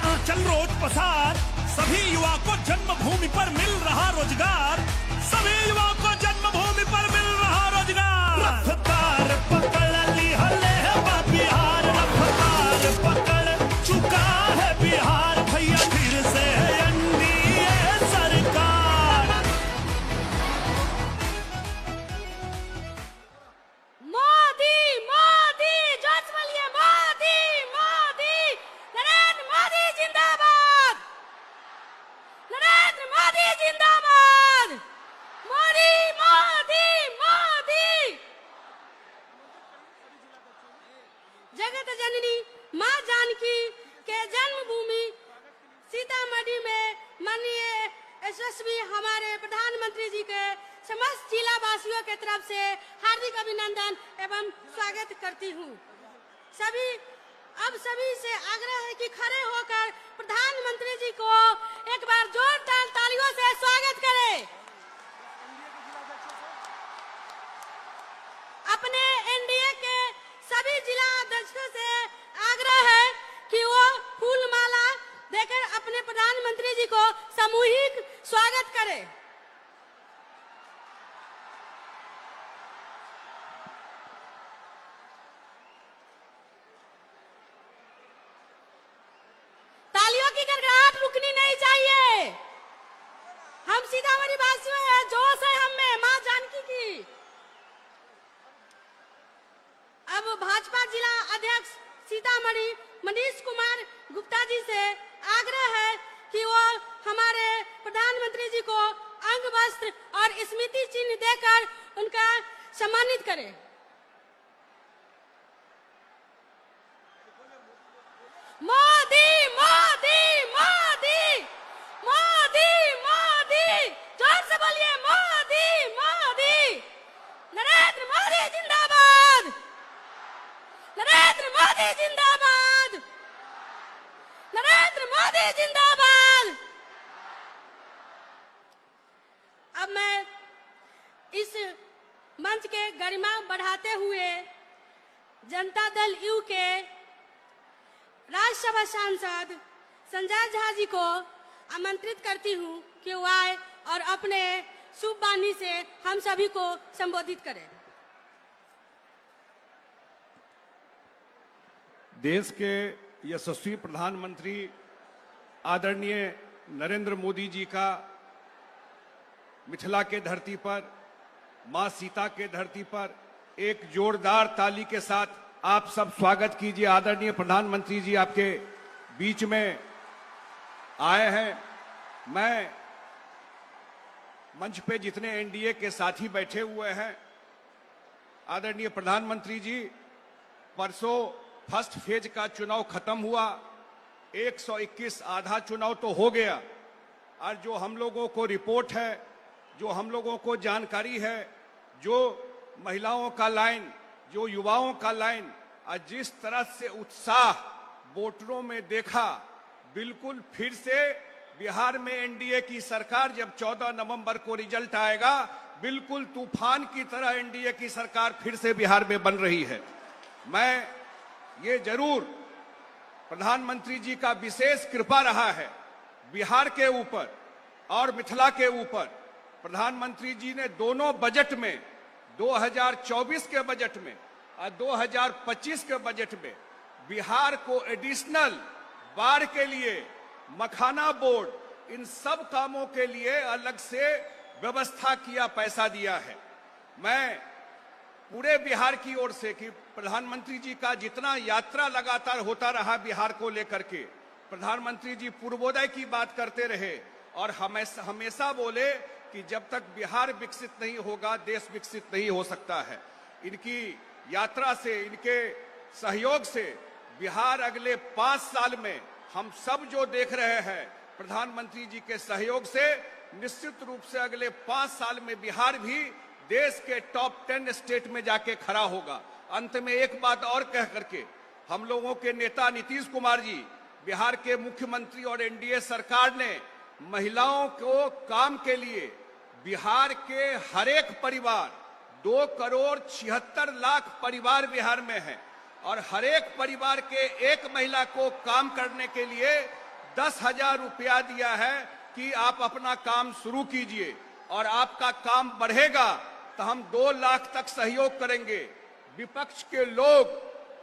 आंचल रोज पसार, सभी युवा को जन्मभूमि पर मिल रहा रोजगार, सभी युवा को जन्मभूमि पर मिल रहा रोजगार। रफ्तार पकड़ ली हले बिहार, रफ्तार पकड़ चुका है बिहार, भैया फिर से एनडीए सरकार। मोदी मोदी जोश बोलिए, मोदी मोदी, नरेंद्र मोदी जिंदाबाद, नरेंद्र मोदी जिंदाबाद, मोदी मोदी मोदी। जगत जननी मां जानकी के जन्मभूमि सीतामढ़ी में माननीय यशस्वी हमारे प्रधानमंत्री जी के समस्त जिला वासियों के तरफ से हार्दिक अभिनंदन एवं स्वागत करती हूँ। सभी से आग्रह है कि खड़े होकर प्रधानमंत्री जी को एक बार जोरदार तालियों से स्वागत करें। अपने एनडीए के सभी जिला अध्यक्षों से आग्रह है कि वो फूल माला देकर अपने प्रधानमंत्री जी को सामूहिक स्वागत करें। तालियों की गड़गड़ाहट रुकनी नहीं चाहिए। हम सीतामढ़ी वासियों हैं, जोश है हम में मां जानकी की। अब भाजपा जिला अध्यक्ष सीतामढ़ी मनीष कुमार गुप्ता जी से आग्रह है कि वो हमारे प्रधानमंत्री जी को अंग वस्त्र और स्मृति चिन्ह देकर उनका सम्मानित करें। मोदी मोदी मोदी मोदी मोदी, जोर से बोलिए, मोदी मोदी, नरेंद्र मोदी जिंदाबाद, नरेंद्र मोदी जिंदाबाद, नरेंद्र मोदी जिंदाबाद। अब मैं इस मंच के गरिमा बढ़ाते हुए जनता दल यू के राज्यसभा सांसद संजय झा जी को आमंत्रित करती हूं कि वो आए और अपने शुभ वाणी से हम सभी को संबोधित करें। देश के यशस्वी प्रधानमंत्री आदरणीय नरेंद्र मोदी जी का मिथिला के धरती पर, मां सीता के धरती पर एक जोरदार ताली के साथ आप सब स्वागत कीजिए। आदरणीय प्रधानमंत्री जी आपके बीच में आए हैं। मैं मंच पे जितने एनडीए के साथी बैठे हुए हैं, आदरणीय प्रधानमंत्री जी, परसों फर्स्ट फेज का चुनाव खत्म हुआ, 121 आधा चुनाव तो हो गया, और जो हम लोगों को रिपोर्ट है, जो हम लोगों को जानकारी है, जो महिलाओं का लाइन, जो युवाओं का लाइन, और जिस तरह से उत्साह वोटरों में देखा, बिल्कुल फिर से बिहार में एनडीए की सरकार, जब 14 नवंबर को रिजल्ट आएगा, बिल्कुल तूफान की तरह एनडीए की सरकार फिर से बिहार में बन रही है। मैं ये जरूर प्रधानमंत्री जी का विशेष कृपा रहा है बिहार के ऊपर और मिथिला के ऊपर। प्रधानमंत्री जी ने दोनों बजट में, 2024 के बजट में और 2025 के बजट में, बिहार को एडिशनल बाढ़ के लिए, मखाना बोर्ड, इन सब कामों के लिए अलग से व्यवस्था किया, पैसा दिया है। मैं पूरे बिहार की ओर से कि प्रधानमंत्री जी का जितना यात्रा लगातार होता रहा बिहार को लेकर के, प्रधानमंत्री जी पूर्वोदय की बात करते रहे और हमेशा बोले कि जब तक बिहार विकसित नहीं होगा, देश विकसित नहीं हो सकता है। इनकी यात्रा से, इनके सहयोग से बिहार अगले 5 साल में हम सब जो देख रहे हैं, प्रधानमंत्री जी के सहयोग से निश्चित रूप से अगले 5 साल में बिहार भी देश के टॉप 10 स्टेट में जाके खड़ा होगा। अंत में एक बात और कह करके, हम लोगों के नेता नीतीश कुमार जी, बिहार के मुख्यमंत्री और एनडीए सरकार ने महिलाओं को काम के लिए बिहार के हर एक परिवार, 2 करोड़ 76 लाख परिवार बिहार में है, और हर एक परिवार के एक महिला को काम करने के लिए 10,000 रुपया दिया है कि आप अपना काम शुरू कीजिए और आपका काम बढ़ेगा तो हम 2 लाख तक सहयोग करेंगे। विपक्ष के लोग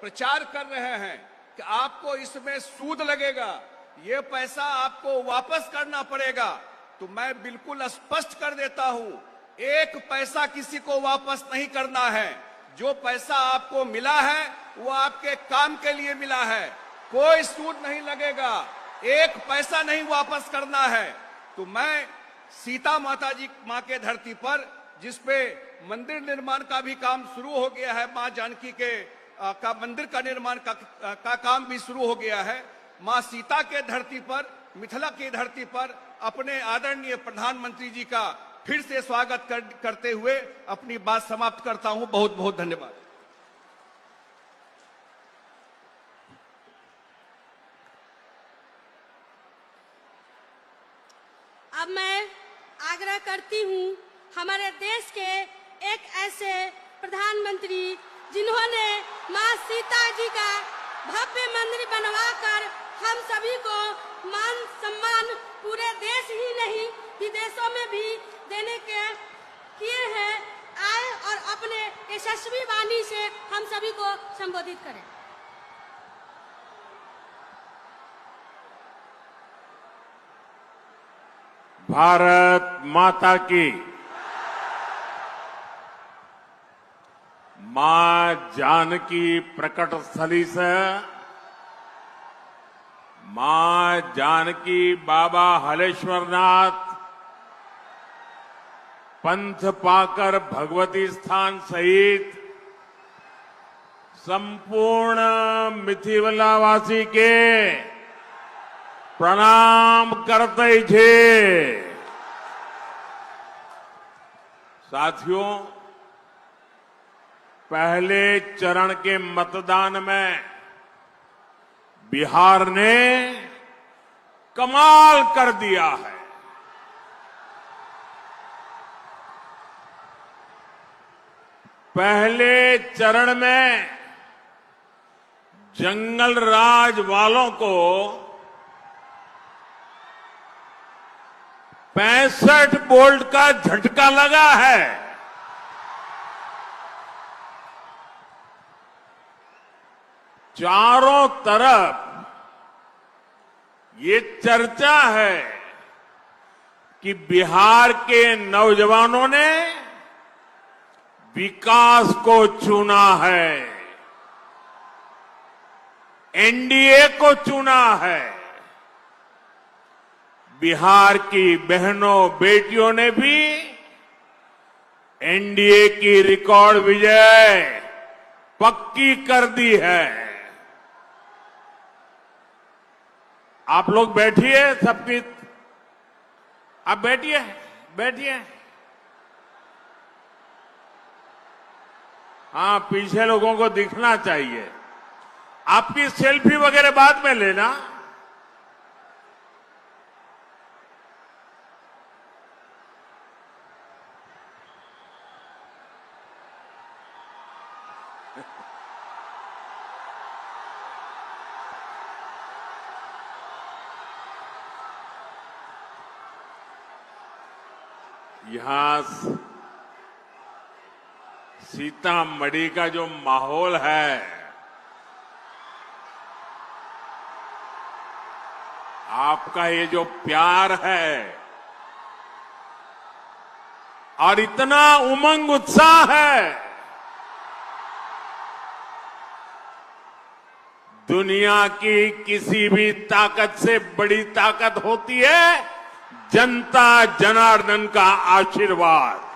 प्रचार कर रहे हैं कि आपको इसमें सूद लगेगा, ये पैसा आपको वापस करना पड़ेगा। तो मैं बिल्कुल स्पष्ट कर देता हूं, 1 पैसा किसी को वापस नहीं करना है। जो पैसा आपको मिला है वो आपके काम के लिए मिला है, कोई सूद नहीं लगेगा, 1 पैसा नहीं वापस करना है। तो मैं सीता माता जी मां के धरती पर, जिसपे मंदिर निर्माण का भी काम शुरू हो गया है, मां जानकी के का मंदिर का निर्माण का काम भी शुरू हो गया है, मां सीता के धरती पर, मिथिला की धरती पर अपने आदरणीय प्रधानमंत्री जी का फिर से स्वागत करते हुए अपनी बात समाप्त करता हूं। बहुत बहुत धन्यवाद। अब मैं आग्रह करती हूँ हमारे देश के एक ऐसे प्रधानमंत्री जिन्होंने मां सीता जी का भव्य मंदिर बनवाकर हम सभी को मान सम्मान पूरे देश ही नहीं विदेशों में भी देने के किए हैं, आए और अपने यशस्वी वाणी से हम सभी को संबोधित करें। भारत माता की, मां जानकी प्रकट स्थली से मां जानकी बाबा हलेश्वरनाथ पंथ पाकर भगवती स्थान सहित संपूर्ण मिथिलावासी के प्रणाम करते छे। साथियों, पहले चरण के मतदान में बिहार ने कमाल कर दिया है। पहले चरण में जंगल राज वालों को 65 वोल्ट का झटका लगा है। चारों तरफ ये चर्चा है कि बिहार के नौजवानों ने विकास को चुना है, एनडीए को चुना है। बिहार की बहनों बेटियों ने भी एनडीए की रिकॉर्ड विजय पक्की कर दी है। आप लोग बैठिए, सबकी आप बैठिए, बैठिए। हाँ, पीछे लोगों को दिखना चाहिए। आपकी सेल्फी वगैरह बाद में लेना। यहां सीतामढ़ी का जो माहौल है, आपका ये जो प्यार है और इतना उमंग उत्साह है, दुनिया की किसी भी ताकत से बड़ी ताकत होती है जनता जनार्दन का आशीर्वाद।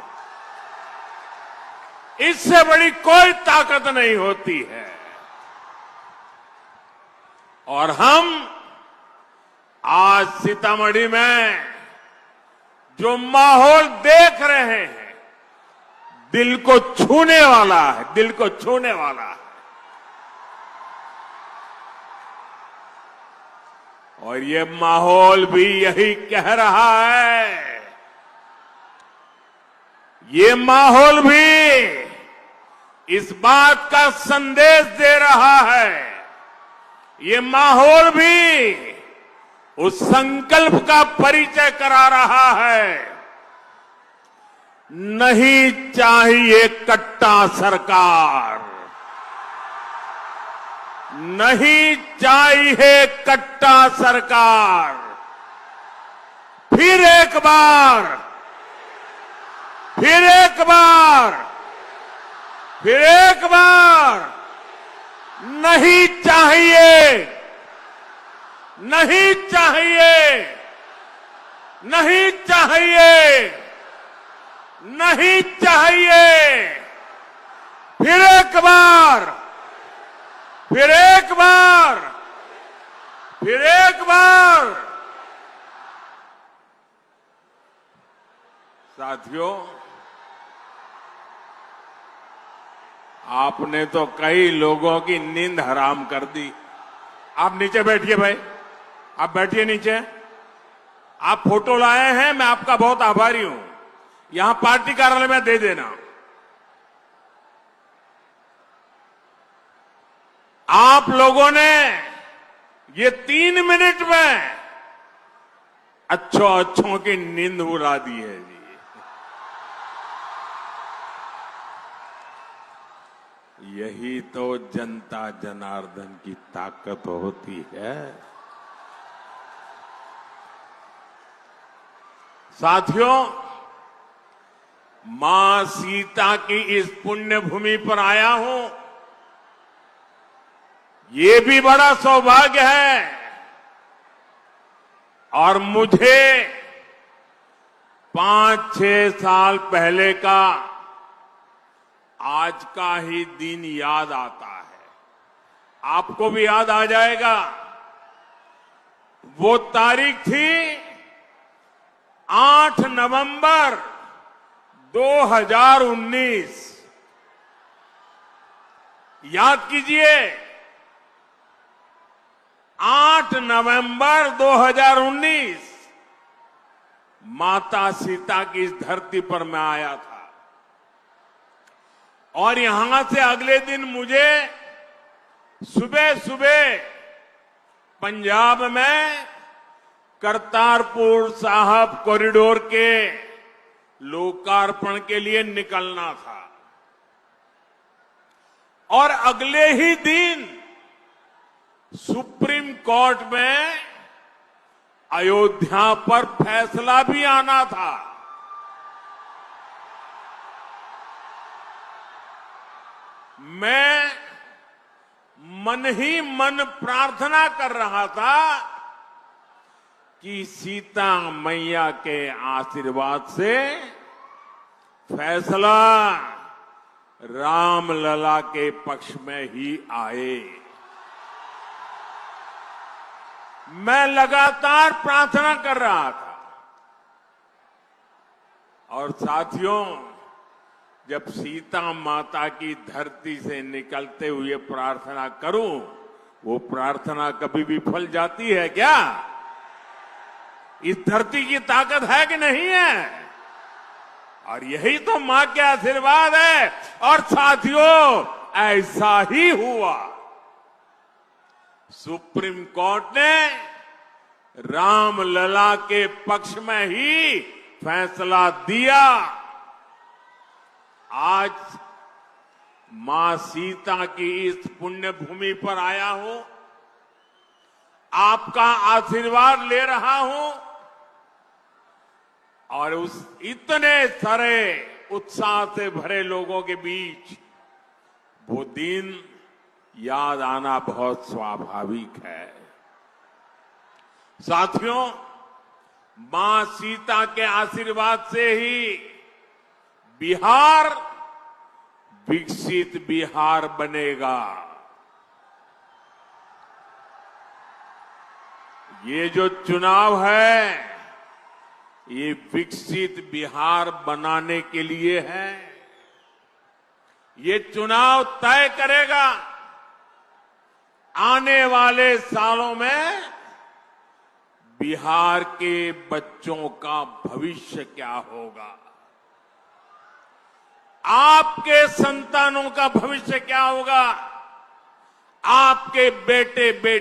इससे बड़ी कोई ताकत नहीं होती है। और हम आज सीतामढ़ी में जो माहौल देख रहे हैं, दिल को छूने वाला है, दिल को छूने वाला है। और ये माहौल भी यही कह रहा है, ये माहौल भी इस बात का संदेश दे रहा है, ये माहौल भी उस संकल्प का परिचय करा रहा है। नहीं चाहिए कट्टा सरकार, नहीं चाहिए कट्टा सरकार। फिर एक बार, फिर एक बार, फिर एक बार, नहीं चाहिए, नहीं चाहिए, नहीं चाहिए, नहीं चाहिए। फिर एक बार, फिर एक बार, फिर एक बार। साथियों, आपने तो कई लोगों की नींद हराम कर दी। आप नीचे बैठिए भाई, आप बैठिए नीचे। आप फोटो लाए हैं, मैं आपका बहुत आभारी हूं। यहां पार्टी कार्यालय में दे देना। आप लोगों ने ये 3 मिनट में अच्छों की नींद उड़ा दी है जी। यही तो जनता जनार्दन की ताकत होती है। साथियों, मां सीता की इस पुण्य भूमि पर आया हूं, ये भी बड़ा सौभाग्य है। और मुझे 5-6 साल पहले का आज का ही दिन याद आता है। आपको भी याद आ जाएगा। वो तारीख थी 8 नवंबर 2019। याद कीजिए, 8 नवंबर 2019 माता सीता की इस धरती पर मैं आया था। और यहां से अगले दिन मुझे सुबह सुबह पंजाब में करतारपुर साहब कॉरिडोर के लोकार्पण के लिए निकलना था। और अगले ही दिन सुप्रीम कोर्ट में अयोध्या पर फैसला भी आना था। मैं मन ही मन प्रार्थना कर रहा था कि सीता मैया के आशीर्वाद से फैसला रामलला के पक्ष में ही आए। मैं लगातार प्रार्थना कर रहा था। और साथियों, जब सीता माता की धरती से निकलते हुए प्रार्थना करूं, वो प्रार्थना कभी भी फल जाती है क्या? इस धरती की ताकत है कि नहीं है? और यही तो मां के आशीर्वाद है। और साथियों, ऐसा ही हुआ। सुप्रीम कोर्ट ने रामलला के पक्ष में ही फैसला दिया। आज मां सीता की इस पुण्य भूमि पर आया हूं, आपका आशीर्वाद ले रहा हूं। और उस इतने सारे उत्साह से भरे लोगों के बीच वो दिन याद आना बहुत स्वाभाविक है। साथियों, मां सीता के आशीर्वाद से ही बिहार विकसित बिहार बनेगा। ये जो चुनाव है, ये विकसित बिहार बनाने के लिए है। ये चुनाव तय करेगा आने वाले सालों में बिहार के बच्चों का भविष्य क्या होगा, आपके संतानों का भविष्य क्या होगा, आपके बेटे बेटी